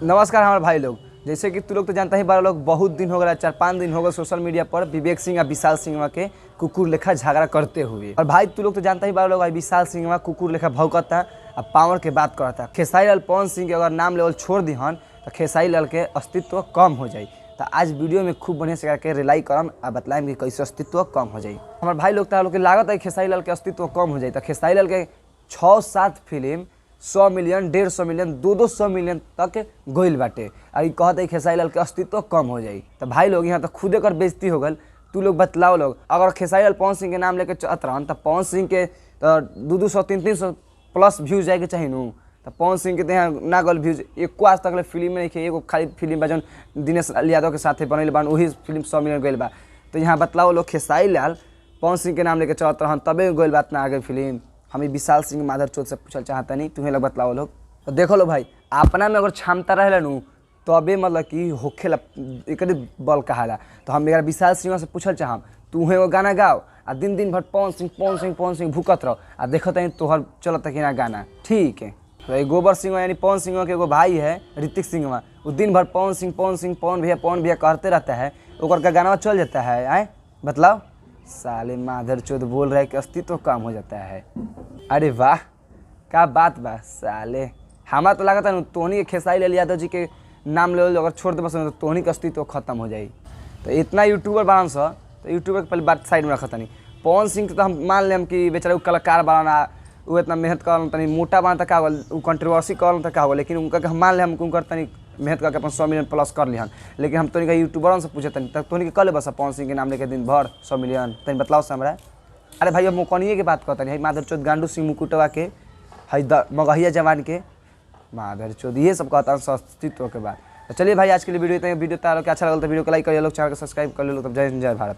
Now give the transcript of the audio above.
नमस्कार हमारे भाई लोग। जैसे कि तू लोग तो जानता ही बारह लोग बहुत दिन हो गया, 4-5 दिन हो गए सोशल मीडिया पर विवेक सिंह और विशाल सिंह के कुकुर लेखा झगड़ा करते हुए। और भाई तू लोग तो जानता ही बारह लोग विशाल सिंह कुकुर लेखा भौंकता और पावर के बात करता। खेसारी लाल पवन सिंह के अगर नाम लेवल छोड़ दीहन तो खेसारी लाल के अस्तित्व कम हो जाए। तो आज वीडियो में खूब बढ़िया से करके रिलाई करम और बतलाएं कि कैसे अस्तित्व कम हो जाए। हमारे भाई लोग के लागत है खेसारी लाल के अस्तित्व कम हो जाए। तो खेसारी लाल के 6-7 फिल्म 100 मिलियन 150 मिलियन 200 मिलियन तक गोइल बाटे। और कहते खेसारी लाल के अस्तित्व कम हो जाए। तो भाई लोग यहाँ तो खुदे कर बेइज्जती हो गल। तू लोग बतलाओ लोग, अगर खेसारी लाल पवन सिंह के नाम लेके चलत रहन तो पवन सिंह के 200 300 प्लस व्यूज जाए के चाहिए नू। तो पवन सिंह के तो यहाँ ना गल व्यूज एको आज तक फिल्म में नहीं खे। एगो खाली फिल्म बा जौन दिनेश यादव के साथ बनल बा, वही फिल्म 100 मिलियन गइल बा। तो यहाँ बतलाओ लोग खेसारी लाल पवन सिंह के नाम लेके चलत रहन तबे गइल बात ना आगे फिल्म। हमें विशाल सिंह माधर चौथ से पूछल चाहता नहीं, तुम्हें लोग बतलाओ लोग। तो देखो लो भाई, अपना में अगर क्षमता रहे नू तबे मतलब कि होखे एक बल कहाला। तो हम मेरा विशाल सिंह से पूछल चाहम, तू एगो गाना गाओ आ दिन दिन भर पवन सिंह भूकत रहो आ देखत है तोहर चलत कि ना गाना। ठीक है, तो गोबर सिंह यानी पवन सिंह के एगो भाई है ऋतिक सिंह, वो दिन भर पवन भैया करते रहता है, ओकर का गाना चल जाता है। आए बतलाओ, साले माधर चौथ बोल रहे कि अस्तित्व कम हो जाता है। अरे वाह, क्या बात बा साले। हमारा तो लगा था तोहनी के खेसारी लाल यादव जी के नाम ले अगर छोड़ दे बस तो तोहनी का अस्तित्व खत्म हो जाए। तो इतना यूट्यूबर बनान सा, तो यूट्यूबर के पहले बात साइड में रखा तनी। पवन सिंह तो हम मान लें कि बेचारा वो कलाकार बनाना, वो इतना मेहनत कर तनी मोटा बना का होगा, वो कंट्रोवर्सी कर का होगा, लेकिन उनका हम मान ले हम उनकर तनी मेहनत करके अपन 100 मिलियन प्लस कर लिहन। लेकिन हम तोनी यूट्यूबरन से पूछे तनी तक तोनी के कल बस पवन सिंह के नाम लेके दिन भर 100 मिलियन तनी बतलाओ से हमरा। अरे भाई अब मोकनिए के बात कहता नहीं, माधर चौथ गांडू सिंह मुकुटवा के हई मगहिया जवान के माधर चौथ ये सब कहता है अस्तित्व के बाद। तो चलिए भाई आज के लिए वीडियो इतना। वीडियो तार अच्छा लगा तो वीडियो को लाइक करिए, लोग चैनल को सब्सक्राइब कर लो। तब जय हिंद जय भारत।